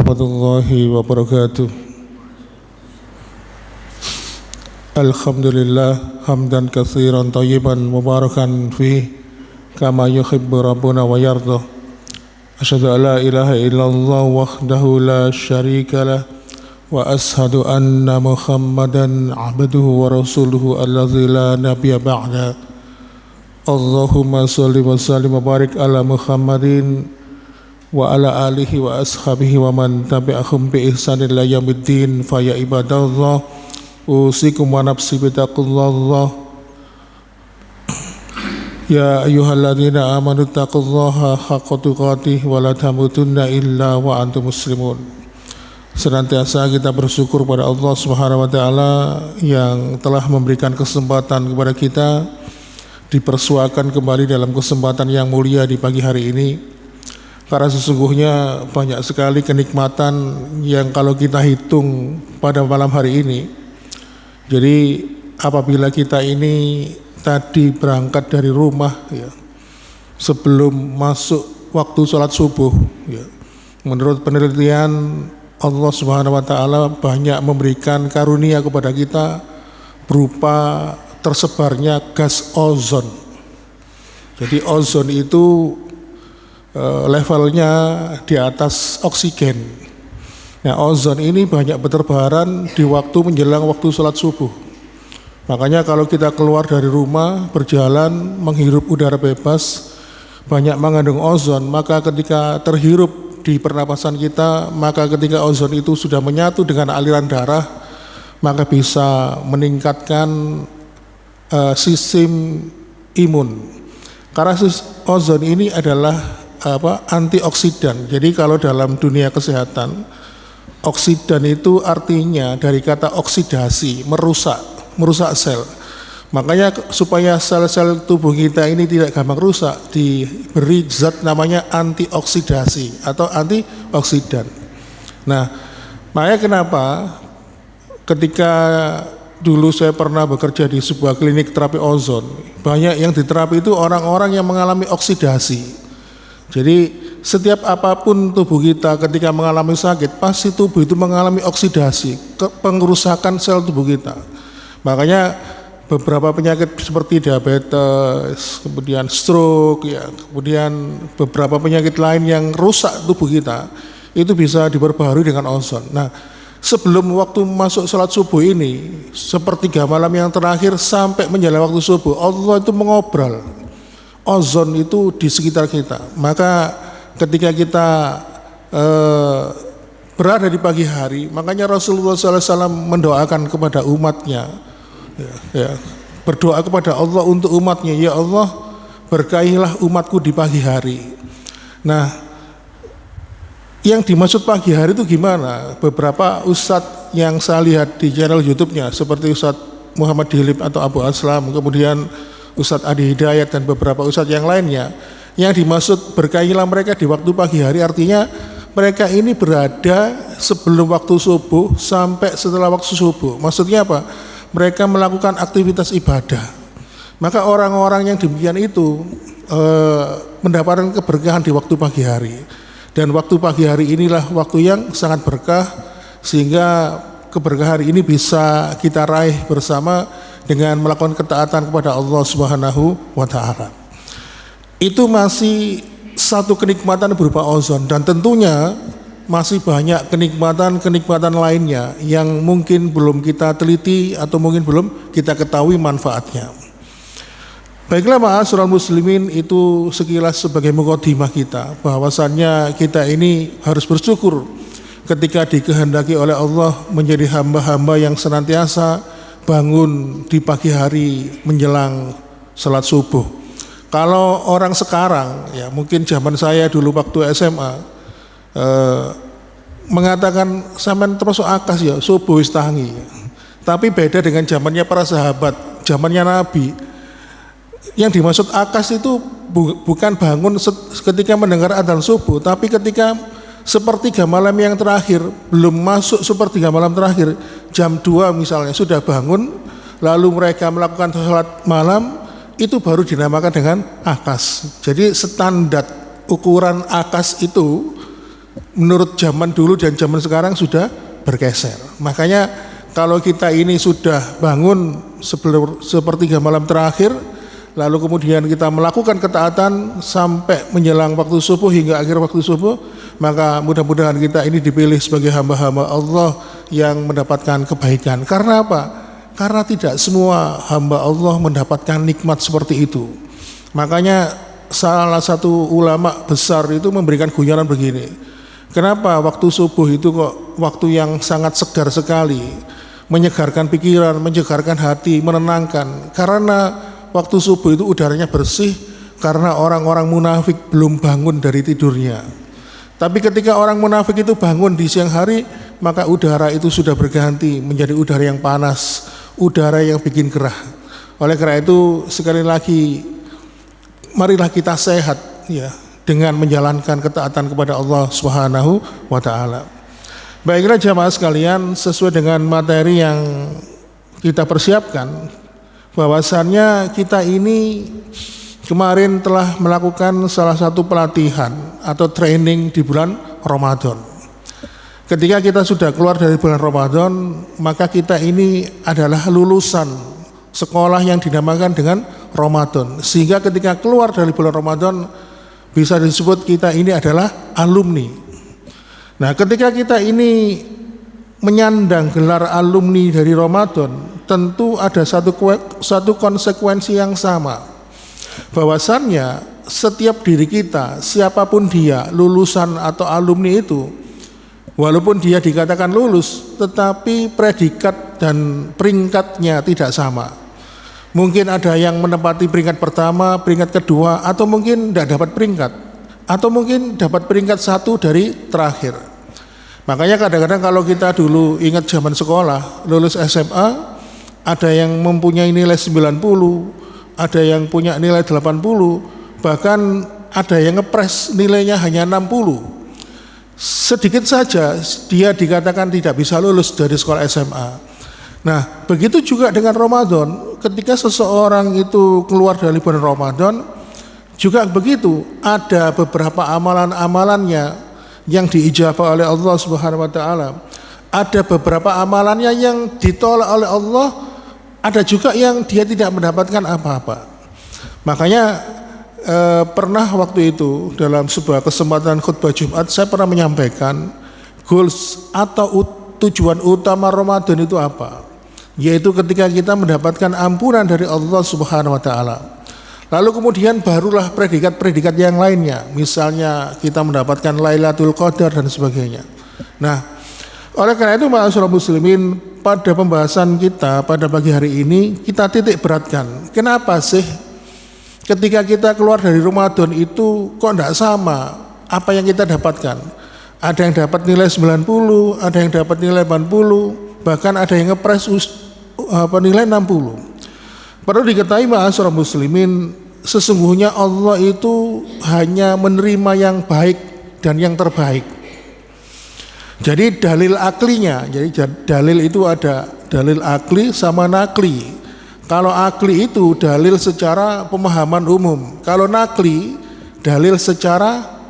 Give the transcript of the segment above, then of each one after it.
warahmatullahi wabarakatuh. Alhamdulillah hamdan katsiran thayyiban mubarakan fihi kama yuhibbu rabbuna wa yardah. Asyhadu an la ilaha illallah wahdahu la syarika lah wa ashhadu anna Muhammadan abduhu wa rasuluhu allazi la nabiyya ba'da. Allahumma shalli wa sallim wa barik ala Muhammadin wa ala alihi wa ashabihi wa man tabi'ahum bi ihsanin ila yaumiddin. Fa ya ibadallah usikum wa nafsi bittaqullah. Ya ayyuhalladzina amanu taqullaha haqqa tuqatih wa la tamutunna illa wa antum muslimun. Senantiasa kita bersyukur pada Allah Subhanahu wa taala yang telah memberikan kesempatan kepada kita dipersuakan kembali dalam kesempatan yang mulia di pagi hari ini. Karena sesungguhnya banyak sekali kenikmatan yang kalau kita hitung pada malam hari ini. Jadi apabila kita ini tadi berangkat dari rumah ya, sebelum masuk waktu sholat subuh ya, menurut penelitian Allah Subhanahu wa taala banyak memberikan karunia kepada kita berupa tersebarnya gas ozon. Jadi ozon itu levelnya di atas oksigen. Nah, ozon ini banyak berterbaran di waktu menjelang waktu sholat subuh. Makanya kalau kita keluar dari rumah, berjalan, menghirup udara bebas, banyak mengandung ozon, maka ketika terhirup di pernapasan kita, maka ketika ozon itu sudah menyatu dengan aliran darah, maka bisa meningkatkan sistem imun. Karena ozon ini adalah antioksidan. Jadi kalau dalam dunia kesehatan, oksidan itu artinya dari kata oksidasi, merusak sel. Makanya supaya sel-sel tubuh kita ini tidak gampang rusak, diberi zat namanya antioksidasi atau antioksidan. Nah, makanya kenapa ketika dulu saya pernah bekerja di sebuah klinik terapi ozon, banyak yang diterapi itu orang-orang yang mengalami oksidasi. Jadi setiap apapun tubuh kita ketika mengalami sakit, pasti tubuh itu mengalami oksidasi, pengerusakan sel tubuh kita. Makanya beberapa penyakit seperti diabetes, kemudian stroke, ya, kemudian beberapa penyakit lain yang rusak tubuh kita, itu bisa diperbaharui dengan ozon. Nah, sebelum waktu masuk sholat subuh ini, sepertiga malam yang terakhir sampai menjelang waktu subuh, Allah itu mengobral ozon itu di sekitar kita. Maka ketika kita berada di pagi hari, makanya Rasulullah SAW mendoakan kepada umatnya, berdoa kepada Allah untuk umatnya, ya Allah berkahilah umatku di pagi hari. Nah, yang dimaksud pagi hari itu gimana? Beberapa ustadz yang saya lihat di channel YouTube-nya seperti Ustadz Muhammad Dilip atau Abu Aslam, kemudian Ustadz Adi Hidayat dan beberapa ustadz yang lainnya, yang dimaksud berkahilah mereka di waktu pagi hari artinya mereka ini berada sebelum waktu subuh sampai setelah waktu subuh. Maksudnya apa? Mereka melakukan aktivitas ibadah. Maka orang-orang yang demikian itu mendapatkan keberkahan di waktu pagi hari. Dan waktu pagi hari inilah waktu yang sangat berkah, sehingga keberkahan ini bisa kita raih bersama dengan melakukan ketaatan kepada Allah Subhanahu wa taala. Itu masih satu kenikmatan berupa ozon, dan tentunya masih banyak kenikmatan-kenikmatan lainnya yang mungkin belum kita teliti atau mungkin belum kita ketahui manfaatnya. Baiklah ma'asyiral muslimin, itu sekilas sebagai mukadimah kita, bahwasannya kita ini harus bersyukur ketika dikehendaki oleh Allah menjadi hamba-hamba yang senantiasa bangun di pagi hari menjelang salat subuh. Kalau orang sekarang, ya mungkin zaman saya dulu waktu SMA, mengatakan sampean termasuk akas ya, subuh wis tangi. Tapi beda dengan zamannya para sahabat, zamannya Nabi. Yang dimaksud akas itu bukan bangun ketika mendengar adzan subuh, tapi ketika sepertiga malam yang terakhir, belum masuk sepertiga malam terakhir, jam 2 misalnya sudah bangun, lalu mereka melakukan sholat malam, itu baru dinamakan dengan akas. Jadi standar ukuran akas itu menurut zaman dulu dan zaman sekarang sudah bergeser. Makanya kalau kita ini sudah bangun sepertiga malam terakhir, lalu kemudian kita melakukan ketaatan sampai menjelang waktu subuh hingga akhir waktu subuh, maka mudah-mudahan kita ini dipilih sebagai hamba-hamba Allah yang mendapatkan kebaikan. Karena apa? Karena tidak semua hamba Allah mendapatkan nikmat seperti itu. Makanya salah satu ulama besar itu memberikan guyonan begini. Kenapa waktu subuh itu kok waktu yang sangat segar sekali, menyegarkan pikiran, menyegarkan hati, menenangkan? Karena waktu subuh itu udaranya bersih karena orang-orang munafik belum bangun dari tidurnya. Tapi ketika orang munafik itu bangun di siang hari, maka udara itu sudah berganti menjadi udara yang panas, udara yang bikin gerah. Oleh karena itu sekali lagi marilah kita sehat ya dengan menjalankan ketaatan kepada Allah Subhanahu wa taala. Baiklah jamaah sekalian, sesuai dengan materi yang kita persiapkan, bahwasannya kita ini kemarin telah melakukan salah satu pelatihan atau training di bulan Ramadan. Ketika kita sudah keluar dari bulan Ramadan, maka kita ini adalah lulusan sekolah yang dinamakan dengan Ramadan. Sehingga ketika keluar dari bulan Ramadan, bisa disebut kita ini adalah alumni. Nah, ketika kita ini menyandang gelar alumni dari Ramadan, tentu ada satu konsekuensi yang sama. Bahwasannya setiap diri kita, siapapun dia, lulusan atau alumni itu, walaupun dia dikatakan lulus, tetapi predikat dan peringkatnya tidak sama. Mungkin ada yang menempati peringkat pertama, peringkat kedua, atau mungkin tidak dapat peringkat, atau mungkin dapat peringkat satu dari terakhir. Makanya kadang-kadang kalau kita dulu ingat zaman sekolah, lulus SMA, ada yang mempunyai nilai 90, ada yang punya nilai 80, bahkan ada yang ngepres nilainya hanya 60. Sedikit saja dia dikatakan tidak bisa lulus dari sekolah SMA. Nah, begitu juga dengan Ramadan, ketika seseorang itu keluar dari bulan Ramadan, juga begitu, ada beberapa amalan-amalannya yang diijabah oleh Allah Subhanahu wa taala. Ada beberapa amalannya yang ditolak oleh Allah, ada juga yang dia tidak mendapatkan apa-apa. Makanya pernah waktu itu dalam sebuah kesempatan khutbah Jumat saya pernah menyampaikan goals atau tujuan utama Ramadan itu apa? Yaitu ketika kita mendapatkan ampunan dari Allah Subhanahu wa taala. Lalu kemudian barulah predikat-predikat yang lainnya, misalnya kita mendapatkan Lailatul Qadar dan sebagainya. Nah, oleh karena itu ma'asyiral muslimin, pada pembahasan kita pada pagi hari ini kita titik beratkan, kenapa sih ketika kita keluar dari Ramadan itu kok tidak sama apa yang kita dapatkan? Ada yang dapat nilai 90, ada yang dapat nilai 80, bahkan ada yang ngepres nilai 60. Perlu diketahui ma'asyiral muslimin, sesungguhnya Allah itu hanya menerima yang baik dan yang terbaik. Jadi dalil aklinya, jadi dalil itu ada dalil akli sama nakli. Kalau akli itu dalil secara pemahaman umum, kalau nakli dalil secara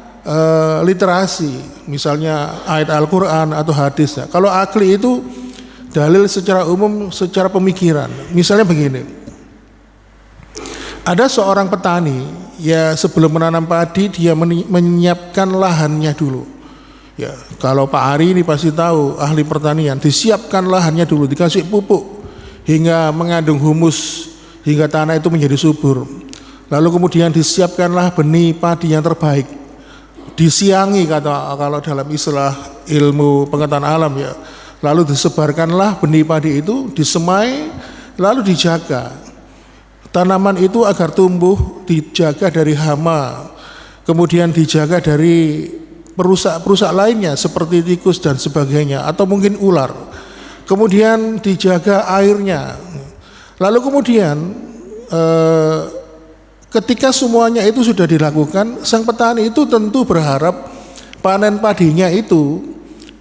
literasi, misalnya ayat Al-Quran atau hadis. Kalau akli itu dalil secara umum, secara pemikiran. Misalnya begini, ada seorang petani, ya sebelum menanam padi dia menyiapkan lahannya dulu. Ya, kalau Pak Ari ini pasti tahu, ahli pertanian, disiapkan lahannya dulu, dikasih pupuk hingga mengandung humus, hingga tanah itu menjadi subur. Lalu kemudian disiapkanlah benih padi yang terbaik, disiangi kalau dalam istilah ilmu pengetahuan alam ya. Lalu disebarkanlah benih padi itu, disemai, lalu dijaga. Tanaman itu agar tumbuh, dijaga dari hama, kemudian dijaga dari perusak-perusak lainnya seperti tikus dan sebagainya, atau mungkin ular. Kemudian dijaga airnya. Lalu kemudian ketika semuanya itu sudah dilakukan, sang petani itu tentu berharap panen padinya itu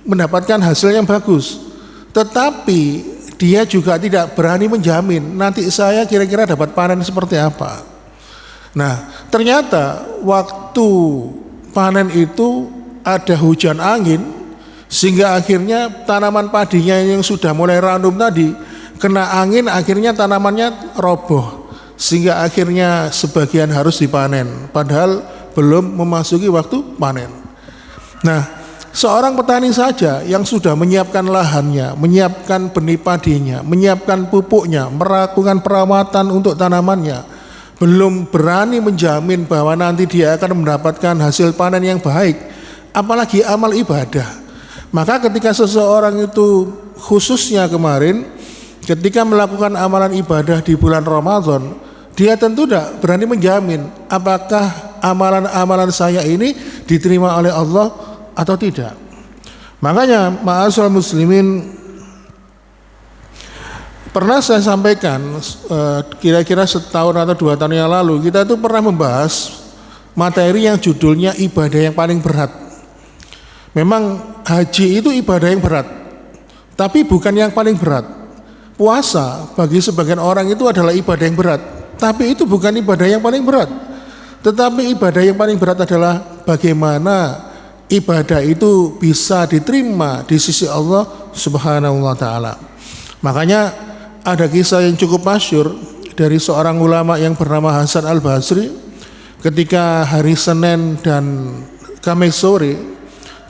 mendapatkan hasil yang bagus. Tetapi dia juga tidak berani menjamin nanti saya kira-kira dapat panen seperti apa. Nah, ternyata waktu panen itu ada hujan angin sehingga akhirnya tanaman padinya yang sudah mulai ranum tadi kena angin, akhirnya tanamannya roboh sehingga akhirnya sebagian harus dipanen padahal belum memasuki waktu panen. Nah, seorang petani saja yang sudah menyiapkan lahannya, menyiapkan benih padinya, menyiapkan pupuknya, melakukan perawatan untuk tanamannya, belum berani menjamin bahwa nanti dia akan mendapatkan hasil panen yang baik, apalagi amal ibadah. Maka ketika seseorang itu, khususnya kemarin ketika melakukan amalan ibadah di bulan Ramadan, dia tentu tidak berani menjamin apakah amalan-amalan saya ini diterima oleh Allah atau tidak. Makanya ma'asyiral muslimin, pernah saya sampaikan kira-kira setahun atau 2 tahun yang lalu, kita itu pernah membahas materi yang judulnya ibadah yang paling berat. Memang haji itu ibadah yang berat, tapi bukan yang paling berat. Puasa bagi sebagian orang itu adalah ibadah yang berat, tapi itu bukan ibadah yang paling berat. Tetapi ibadah yang paling berat adalah bagaimana ibadah itu bisa diterima di sisi Allah Subhanahu wa taala. Makanya ada kisah yang cukup masyhur dari seorang ulama yang bernama Hasan Al-Basri. Ketika hari Senin dan Kamis sore,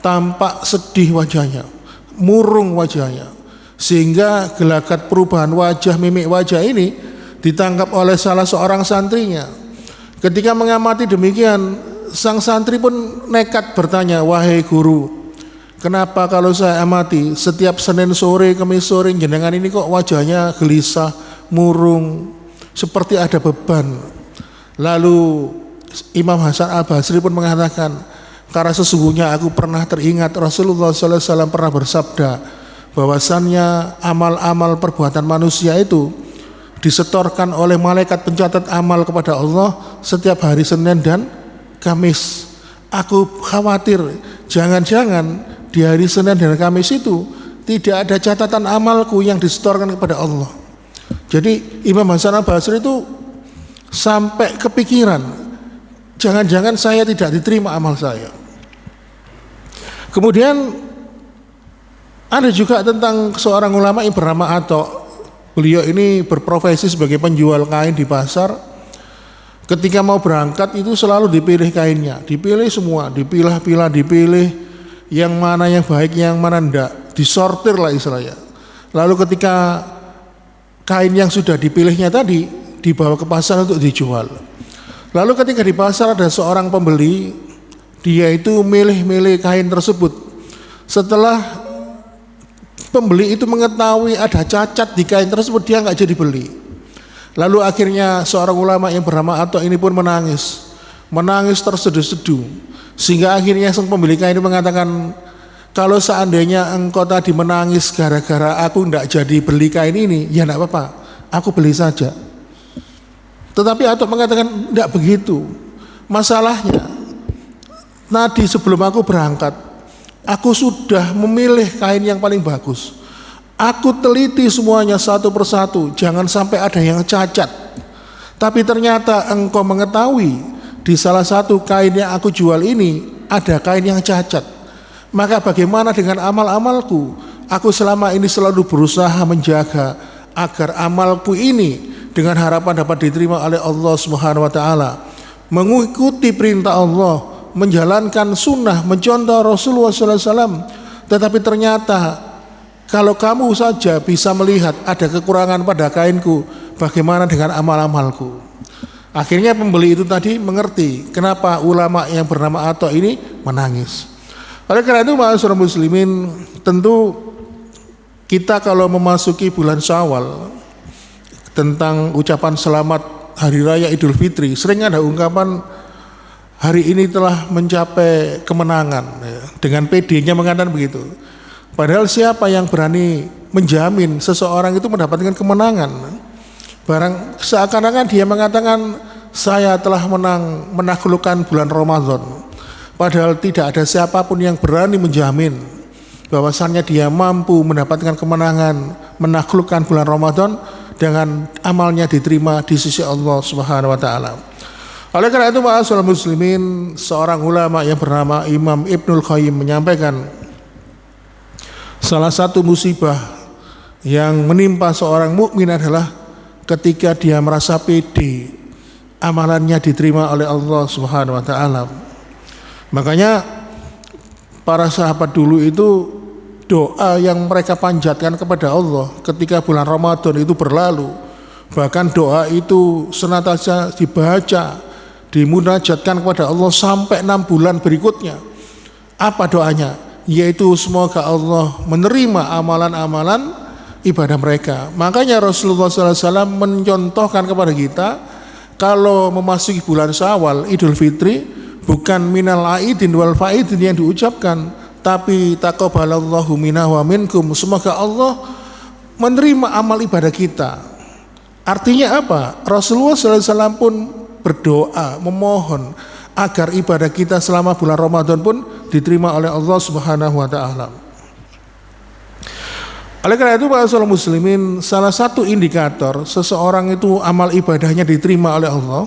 tampak sedih wajahnya, murung wajahnya, sehingga gelagat perubahan wajah, mimik wajah ini ditangkap oleh salah seorang santrinya. Ketika mengamati demikian, sang santri pun nekat bertanya, "Wahai guru, kenapa kalau saya amati setiap Senin sore, Kamis sore jenengan ini kok wajahnya gelisah, murung, seperti ada beban?" Lalu Imam Hasan Al-Basri pun mengatakan, "Karena sesungguhnya aku pernah teringat Rasulullah SAW pernah bersabda bahwasannya amal-amal perbuatan manusia itu disetorkan oleh malaikat pencatat amal kepada Allah setiap hari Senin dan Kamis. Aku khawatir jangan-jangan di hari Senin dan Kamis itu tidak ada catatan amalku yang disetorkan kepada Allah." Jadi Imam Hasan Al-Basri itu sampai kepikiran, jangan-jangan saya tidak diterima amal saya. Kemudian ada juga tentang seorang ulama yang bernama Ato. Beliau ini berprofesi sebagai penjual kain di pasar. Ketika mau berangkat itu selalu dipilih kainnya, dipilih semua, dipilah-pilah, dipilih yang mana yang baik, yang mana enggak, disortir lah istilahnya. Lalu ketika kain yang sudah dipilihnya tadi dibawa ke pasar untuk dijual. Lalu ketika di pasar ada seorang pembeli, dia itu milih-milih kain tersebut. Setelah pembeli itu mengetahui ada cacat di kain tersebut, dia nggak jadi beli. Lalu akhirnya seorang ulama yang bernama Ato ini pun menangis terseduh-seduh, sehingga akhirnya sang pembeli kain itu mengatakan, "Kalau seandainya engkau tadi menangis gara-gara aku tidak jadi beli kain ini, ya tidak apa-apa, aku beli saja." Tetapi Ato mengatakan, "Tidak begitu. Masalahnya tadi sebelum aku berangkat, aku sudah memilih kain yang paling bagus. Aku teliti semuanya satu persatu, jangan sampai ada yang cacat. Tapi ternyata engkau mengetahui di salah satu kain yang aku jual ini ada kain yang cacat. Maka bagaimana dengan amal-amalku? Aku selama ini selalu berusaha menjaga agar amalku ini dengan harapan dapat diterima oleh Allah Subhanahu wa taala, mengikuti perintah Allah, menjalankan sunnah, mencontoh Rasulullah SAW. Tetapi ternyata kalau kamu saja bisa melihat ada kekurangan pada kainku, bagaimana dengan amal-amalku?" Akhirnya pembeli itu tadi mengerti kenapa ulama yang bernama Ato ini menangis. Oleh karena itu ma'asyiral muslimin, tentu kita kalau memasuki bulan Syawal, tentang ucapan selamat Hari Raya Idul Fitri, sering ada ungkapan hari ini telah mencapai kemenangan, ya, dengan PD-nya mengatakan begitu. Padahal siapa yang berani menjamin seseorang itu mendapatkan kemenangan? Barang seakan-akan dia mengatakan saya telah menaklukkan bulan Ramadan. Padahal tidak ada siapapun yang berani menjamin bahwasannya dia mampu mendapatkan kemenangan, menaklukkan bulan Ramadan dengan amalnya diterima di sisi Allah Subhanahu wa taala. Oleh karena itu ma'asyiral muslimin, seorang ulama yang bernama Imam Ibnul Qayyim menyampaikan salah satu musibah yang menimpa seorang mukmin adalah ketika dia merasa pede amalannya diterima oleh Allah Subhanahu wa taala. Makanya para sahabat dulu itu doa yang mereka panjatkan kepada Allah ketika bulan Ramadan itu berlalu, bahkan doa itu senantiasa dibaca, dimunajatkan kepada Allah sampai 6 bulan berikutnya. Apa doanya? Yaitu semoga Allah menerima amalan-amalan ibadah mereka. Makanya Rasulullah SAW mencontohkan kepada kita, kalau memasuki bulan Syawal, Idul Fitri, bukan minal aidin wal faidin yang diucapkan, tapi taqabbalallahu minna wa minkum, semoga Allah menerima amal ibadah kita. Artinya apa? Rasulullah SAW pun berdoa, memohon agar ibadah kita selama bulan Ramadan pun diterima oleh Allah Subhanahu wa taala. Oleh karena itu para muslimin, salah satu indikator seseorang itu amal ibadahnya diterima oleh Allah,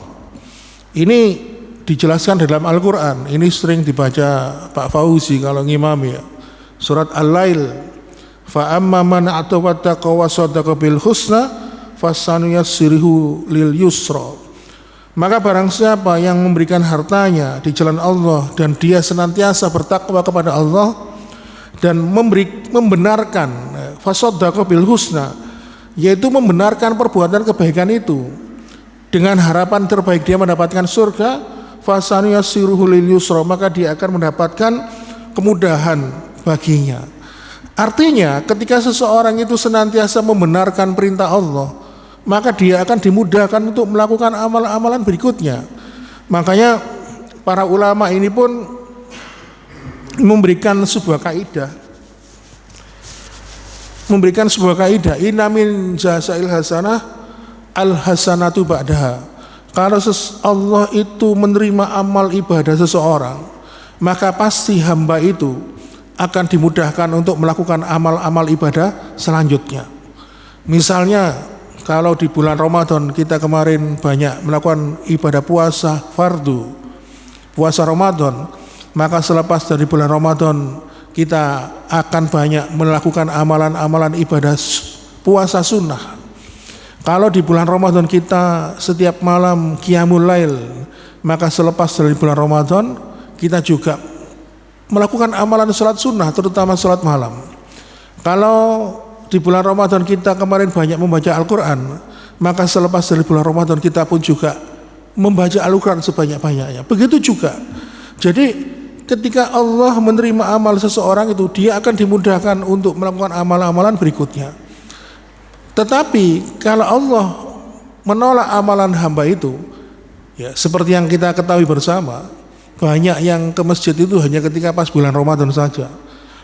ini dijelaskan dalam Al-Quran. Ini sering dibaca Pak Fauzi kalau ngimami ya. Surat Al-Lail, fa amma man atawattaqa wa saddaqa bil husna fasanuyassiruhu lil yusra. Maka barang siapa yang memberikan hartanya di jalan Allah dan dia senantiasa bertakwa kepada Allah dan membenarkan fasaddaqa bil husna, yaitu membenarkan perbuatan kebaikan itu dengan harapan terbaik dia mendapatkan surga, fasanuyassiruhu lil yusra, maka dia akan mendapatkan kemudahan baginya. Artinya ketika seseorang itu senantiasa membenarkan perintah Allah, maka dia akan dimudahkan untuk melakukan amalan-amalan berikutnya. Makanya para ulama ini pun memberikan sebuah kaidah, inna min jazail hasanah al hasanatu ba'daha. Kalau Allah itu menerima amal ibadah seseorang, maka pasti hamba itu akan dimudahkan untuk melakukan amal-amal ibadah selanjutnya. Misalnya kalau di bulan Ramadan kita kemarin banyak melakukan ibadah puasa fardu, puasa Ramadan, maka selepas dari bulan Ramadan kita akan banyak melakukan amalan-amalan ibadah puasa sunnah. Kalau di bulan Ramadan kita setiap malam qiyamul lail, maka selepas dari bulan Ramadan kita juga melakukan amalan salat sunnah, terutama salat malam. Kalau di bulan Ramadan kita kemarin banyak membaca Al-Quran, maka selepas dari bulan Ramadan kita pun juga membaca Al-Quran sebanyak-banyaknya. Begitu juga. Jadi ketika Allah menerima amal seseorang itu, dia akan dimudahkan untuk melakukan amalan-amalan berikutnya. Tetapi kalau Allah menolak amalan hamba itu, ya seperti yang kita ketahui bersama, banyak yang ke masjid itu hanya ketika pas bulan Ramadan saja.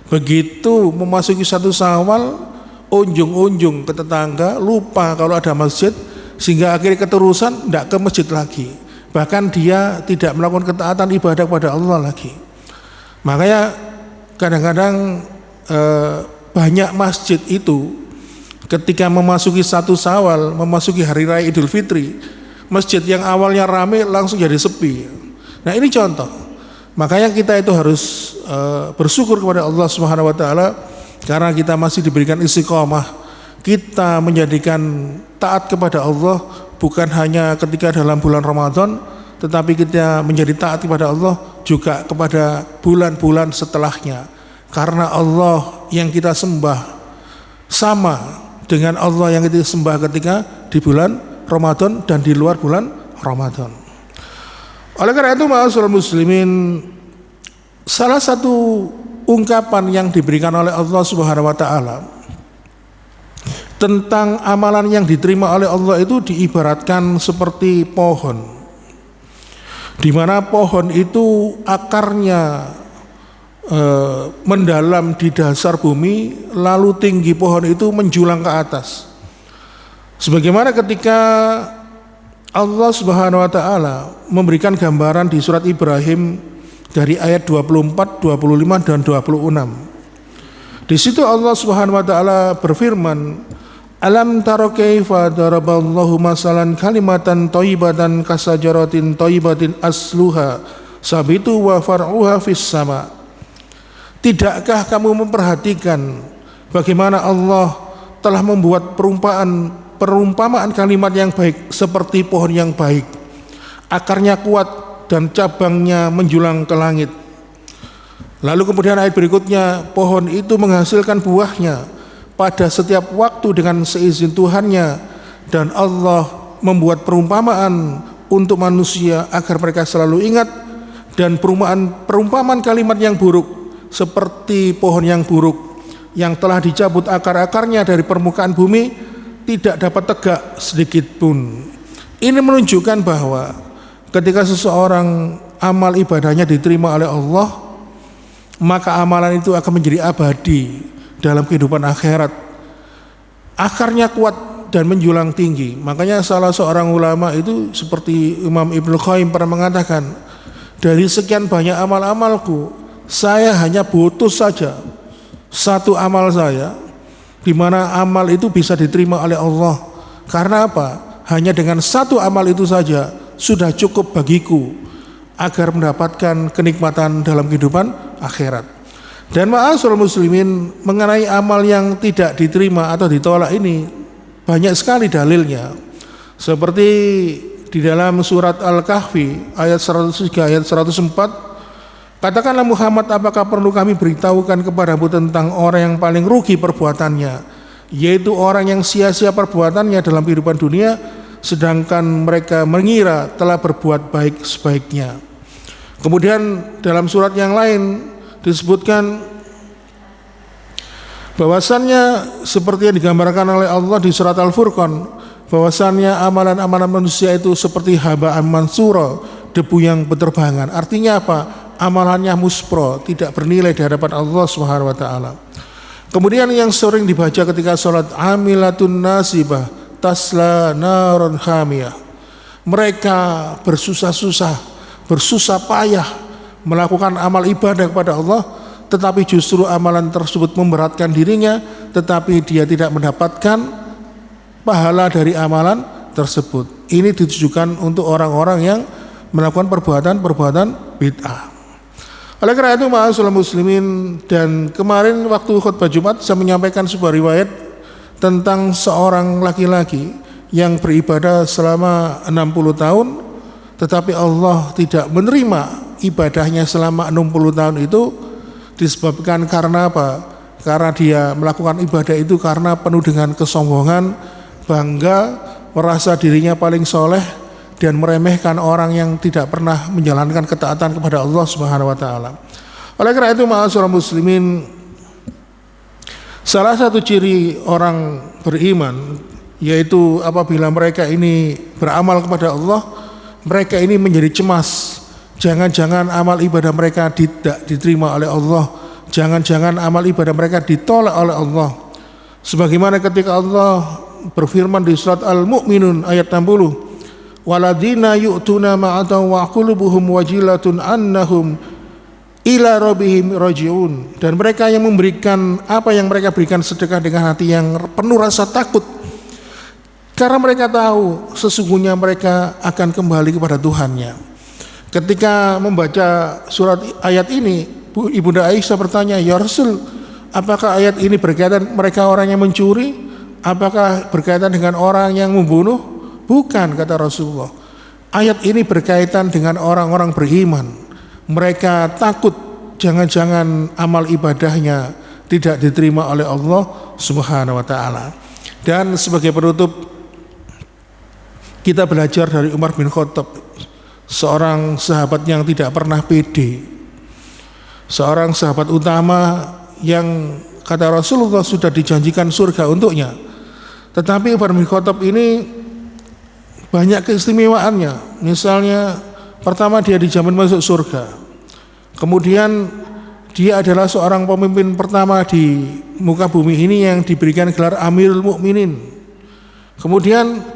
Begitu memasuki 1 Syawal, unjung-unjung ke tetangga, lupa kalau ada masjid, sehingga akhirnya keterusan tidak ke masjid lagi. Bahkan dia tidak melakukan ketaatan ibadah kepada Allah lagi. Makanya kadang-kadang banyak masjid itu ketika memasuki 1 Syawal, memasuki hari raya Idul Fitri, masjid yang awalnya ramai langsung jadi sepi. Nah ini contoh. Makanya kita itu harus bersyukur kepada Allah Subhanahu wa taala, karena kita masih diberikan istiqomah, kita menjadikan taat kepada Allah bukan hanya ketika dalam bulan Ramadan, tetapi kita menjadi taat kepada Allah juga kepada bulan-bulan setelahnya. Karena Allah yang kita sembah sama dengan Allah yang kita sembah ketika di bulan Ramadan dan di luar bulan Ramadan. Oleh karena itu ma'asyiral muslimin, salah satu ungkapan yang diberikan oleh Allah Subhanahu wa taala tentang amalan yang diterima oleh Allah itu diibaratkan seperti pohon, di mana pohon itu akarnya mendalam di dasar bumi, lalu tinggi pohon itu menjulang ke atas. Sebagaimana ketika Allah Subhanahu wa taala memberikan gambaran di surat Ibrahim dari ayat 24, 25 dan 26. Di situ Allah Subhanahu wa taala berfirman, Alam tara kaifa daraballahu masalan kalimatan thayyibatan kasajaratin thayyibatin asluha sabitu wa far'uha fis sama. Tidakkah kamu memperhatikan bagaimana Allah telah membuat perumpamaan kalimat yang baik seperti pohon yang baik, akarnya kuat dan cabangnya menjulang ke langit. Lalu kemudian ayat berikutnya, pohon itu menghasilkan buahnya pada setiap waktu dengan seizin Tuhannya, dan Allah membuat perumpamaan untuk manusia agar mereka selalu ingat. Dan perumpamaan kalimat yang buruk seperti pohon yang buruk yang telah dicabut akar-akarnya dari permukaan bumi tidak dapat tegak sedikit pun. Ini menunjukkan bahwa ketika seseorang amal ibadahnya diterima oleh Allah, maka amalan itu akan menjadi abadi dalam kehidupan akhirat. Akarnya kuat dan menjulang tinggi. Makanya salah seorang ulama itu seperti Imam Ibnu Qayyim pernah mengatakan, dari sekian banyak amal-amalku, saya hanya butuh saja satu amal saya, di mana amal itu bisa diterima oleh Allah. Karena apa? Hanya dengan satu amal itu saja sudah cukup bagiku agar mendapatkan kenikmatan dalam kehidupan akhirat. Dan ma'asyiral muslimin, mengenai amal yang tidak diterima atau ditolak ini banyak sekali dalilnya. Seperti di dalam surat Al-Kahfi ayat 103 ayat 104, katakanlah Muhammad, apakah perlu kami beritahukan kepadamu tentang orang yang paling rugi perbuatannya, yaitu orang yang sia-sia perbuatannya dalam kehidupan dunia, sedangkan mereka mengira telah berbuat baik sebaiknya. Kemudian dalam surat yang lain disebutkan bahwasannya seperti yang digambarkan oleh Allah di surat Al-Furqan, bahwasannya amalan-amalan manusia itu seperti haba'an mansura, debu yang berterbangan. Artinya apa? Amalannya muspro, tidak bernilai di hadapan Allah Subhanahu wa taala. Kemudian yang sering dibaca ketika sholat, amilatun nasibah tasla narun hamiyah. Mereka bersusah payah melakukan amal ibadah kepada Allah, tetapi justru amalan tersebut memberatkan dirinya, tetapi dia tidak mendapatkan pahala dari amalan tersebut. Ini ditujukan untuk orang-orang yang melakukan perbuatan bid'ah. Oleh karena itu, ma'asyiral muslimin, dan kemarin waktu khutbah Jumat saya menyampaikan sebuah riwayat tentang seorang laki-laki yang beribadah selama 60 tahun, tetapi Allah tidak menerima ibadahnya selama 60 tahun itu. Disebabkan karena apa? Karena dia melakukan ibadah itu karena penuh dengan kesombongan, bangga, merasa dirinya paling soleh, dan meremehkan orang yang tidak pernah menjalankan ketaatan kepada Allah Subhanahu wa taala. Oleh karena itu, ma'asyiral muslimin, salah satu ciri orang beriman yaitu apabila mereka ini beramal kepada Allah, mereka ini menjadi cemas. Jangan-jangan amal ibadah mereka tidak diterima oleh Allah, jangan-jangan amal ibadah mereka ditolak oleh Allah. Sebagaimana ketika Allah berfirman di surat Al-Mu'minun ayat 60, waladina yu'tuna ma'ataw wa qulubuhum wajilatun annahum ila rabbihim raji'un. Dan mereka yang memberikan apa yang mereka berikan sedekah dengan hati yang penuh rasa takut, karena mereka tahu sesungguhnya mereka akan kembali kepada Tuhannya. Ketika membaca surat ayat ini, Ibunda Aisyah bertanya, ya Rasul, apakah ayat ini berkaitan mereka orang yang mencuri? Apakah berkaitan dengan orang yang membunuh? Bukan, kata Rasulullah. Ayat ini berkaitan dengan orang-orang beriman. Mereka takut jangan-jangan amal ibadahnya tidak diterima oleh Allah Subhanahu wa taala. Dan sebagai penutup, kita belajar dari Umar bin Khattab, seorang sahabat yang tidak pernah pede, seorang sahabat utama yang kata Rasulullah sudah dijanjikan surga untuknya. Tetapi Umar bin Khattab ini banyak keistimewaannya. Misalnya, pertama, dia dijamin masuk surga. Kemudian dia adalah seorang pemimpin pertama di muka bumi ini yang diberikan gelar Amirul Mukminin. Kemudian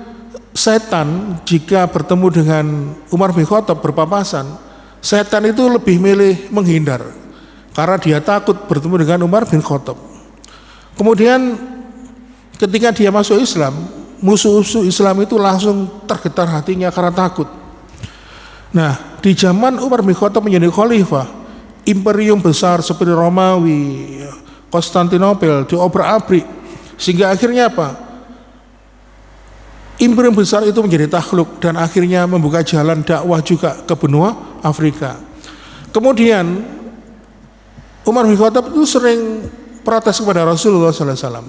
setan jika bertemu dengan Umar bin Khattab berpapasan, setan itu lebih milih menghindar karena dia takut bertemu dengan Umar bin Khattab. Kemudian ketika dia masuk Islam, musuh-musuh Islam itu langsung tergetar hatinya karena takut. Nah, di zaman Umar bin Khattab menjadi khalifah, imperium besar seperti Romawi, Konstantinopel diobrak-abrik, sehingga akhirnya apa? Imperium besar itu menjadi takluk dan akhirnya membuka jalan dakwah juga ke benua Afrika. Kemudian Umar bin Khattab itu sering protes kepada Rasulullah SAW.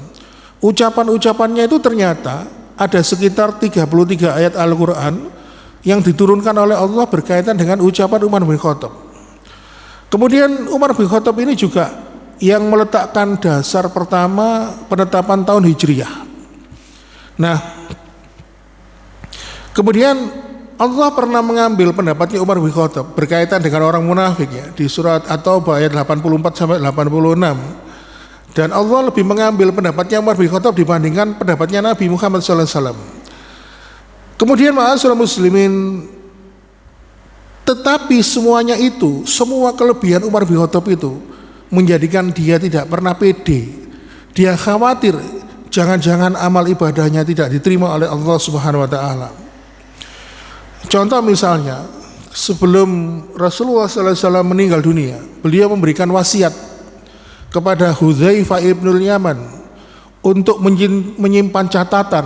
Ucapan-ucapannya itu ternyata ada sekitar 33 ayat Al-Quran yang diturunkan oleh Allah berkaitan dengan ucapan Umar bin Khattab. Kemudian Umar bin Khattab ini juga yang meletakkan dasar pertama penetapan tahun Hijriyah. Nah, kemudian Allah pernah mengambil pendapatnya Umar bin Khattab berkaitan dengan orang munafik ya, di surat At-Taubah ayat 84 sampai 86. Dan Allah lebih mengambil pendapatnya Umar bin Khattab dibandingkan pendapatnya Nabi Muhammad SAW. Kemudian ma'asyiral muslimin, tetapi semuanya itu, semua kelebihan Umar bin Khattab itu menjadikan dia tidak pernah pede. Dia khawatir jangan-jangan amal ibadahnya tidak diterima oleh Allah Subhanahu wa taala. Contoh misalnya, sebelum Rasulullah SAW meninggal dunia, beliau memberikan wasiat kepada Hudzaifah ibnul Yaman untuk menyimpan catatan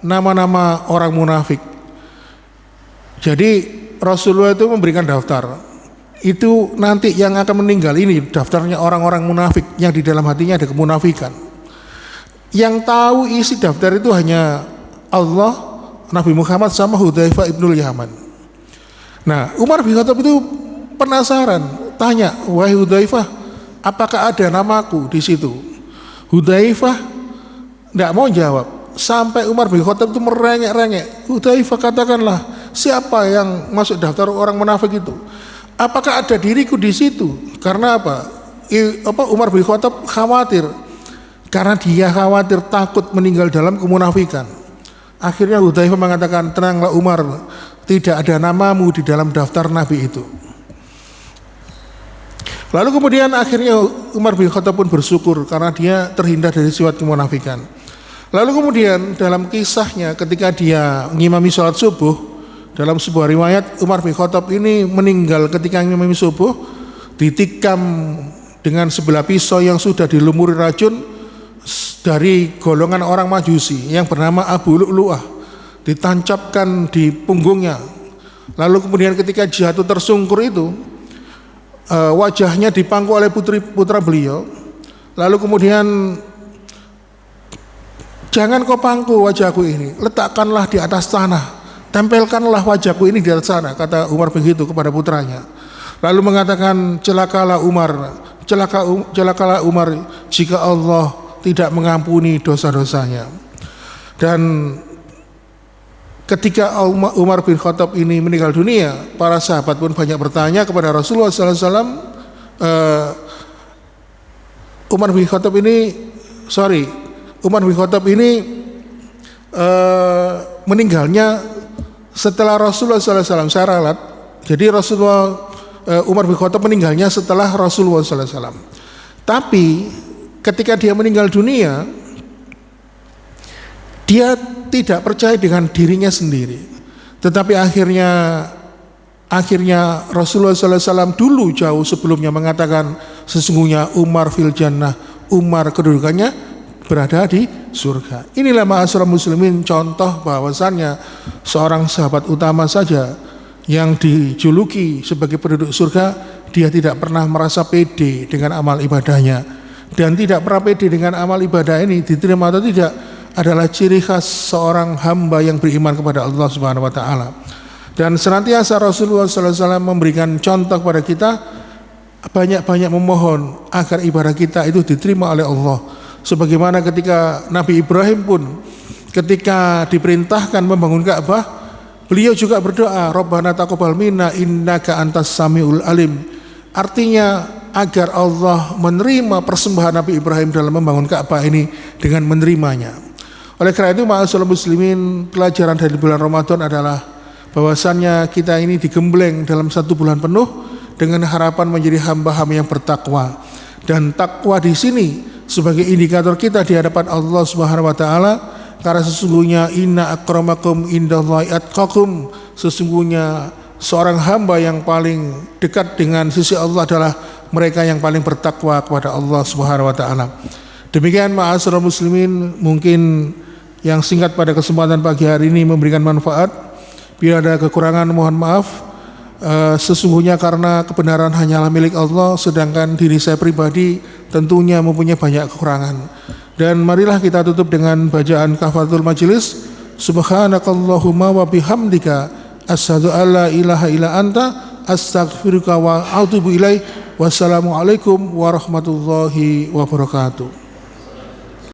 nama-nama orang munafik. Jadi Rasulullah itu memberikan daftar. Itu nanti yang akan meninggal ini daftarnya orang-orang munafik yang di dalam hatinya ada kemunafikan. Yang tahu isi daftar itu hanya Allah, Nabi Muhammad sama Hudzaifah ibnul Yaman. Nah, Umar bin Khattab itu penasaran, tanya, "Wahai Hudzaifah, apakah ada namaku di situ?" Hudzaifah tidak mau jawab. Sampai Umar bin Khattab itu merengek-rengek. "Hudzaifah, katakanlah, siapa yang masuk daftar orang munafik itu? Apakah ada diriku di situ?" Karena apa? Umar bin Khattab khawatir. Karena dia khawatir takut meninggal dalam kemunafikan. Akhirnya Hudzaifah mengatakan, "Tenanglah Umar, tidak ada namamu di dalam daftar Nabi itu." Lalu kemudian akhirnya Umar bin Khattab pun bersyukur karena dia terhindar dari sifat kemunafikan. Lalu kemudian dalam kisahnya ketika dia mengimami sholat subuh, dalam sebuah riwayat Umar bin Khattab ini meninggal ketika mengimami subuh, ditikam dengan sebelah pisau yang sudah dilumuri racun dari golongan orang Majusi yang bernama Abu Lu'lu'ah, ditancapkan di punggungnya. Lalu kemudian ketika jatuh tersungkur itu, wajahnya dipangku oleh putra beliau. Lalu kemudian, "Jangan kau pangku wajahku ini, letakkanlah di atas tanah, tempelkanlah wajahku ini di atas tanah," kata Umar begitu kepada putranya. Lalu mengatakan, celakalah Umar jika Allah tidak mengampuni dosa-dosanya. Dan ketika Umar bin Khattab ini meninggal dunia, para sahabat pun banyak bertanya kepada Rasulullah SAW. Umar bin Khattab ini meninggalnya setelah Rasulullah SAW. Saya ralat. Jadi Umar bin Khattab meninggalnya setelah Rasulullah SAW. Tapi ketika dia meninggal dunia, dia tidak percaya dengan dirinya sendiri. Tetapi akhirnya Rasulullah SAW dulu jauh sebelumnya mengatakan, sesungguhnya Umar fil jannah, Umar kedudukannya berada di surga. Inilah ma'asyiral muslimin contoh bahwasannya seorang sahabat utama saja yang dijuluki sebagai penduduk surga, dia tidak pernah merasa pede dengan amal ibadahnya, dan tidak pernah pede dengan amal ibadah ini diterima atau tidak adalah ciri khas seorang hamba yang beriman kepada Allah Subhanahu wa taala. Dan senantiasa Rasulullah SAW memberikan contoh kepada kita, banyak-banyak memohon agar ibadah kita itu diterima oleh Allah. Sebagaimana ketika Nabi Ibrahim pun ketika diperintahkan membangun Ka'bah, beliau juga berdoa, Rabbana taqabbal minna innaka antas samiul alim. Artinya agar Allah menerima persembahan Nabi Ibrahim dalam membangun Ka'bah ini dengan menerimanya. Oleh karena itu, ma'asyiral muslimin, pelajaran dari bulan Ramadan adalah bahwasannya kita ini digembleng dalam satu bulan penuh dengan harapan menjadi hamba-hamba yang bertakwa. Dan takwa di sini sebagai indikator kita di hadapan Allah Subhanahu wa taala, karena sesungguhnya inna akramakum indallahi atqakum, sesungguhnya seorang hamba yang paling dekat dengan sisi Allah adalah mereka yang paling bertakwa kepada Allah Subhanahu wa taala. Demikian ma'asyiral muslimin, mungkin yang singkat pada kesempatan pagi hari ini memberikan manfaat. Bila ada kekurangan mohon maaf. Sesungguhnya karena kebenaran hanyalah milik Allah, sedangkan diri saya pribadi tentunya mempunyai banyak kekurangan. Dan marilah kita tutup dengan bacaan kafaratul majelis. Subhanakallahumma wa bihamdika asyhadu alla ilaha illa anta astaghfiruka wa atubu ilaik. Wassalamualaikum warahmatullahi wabarakatuh.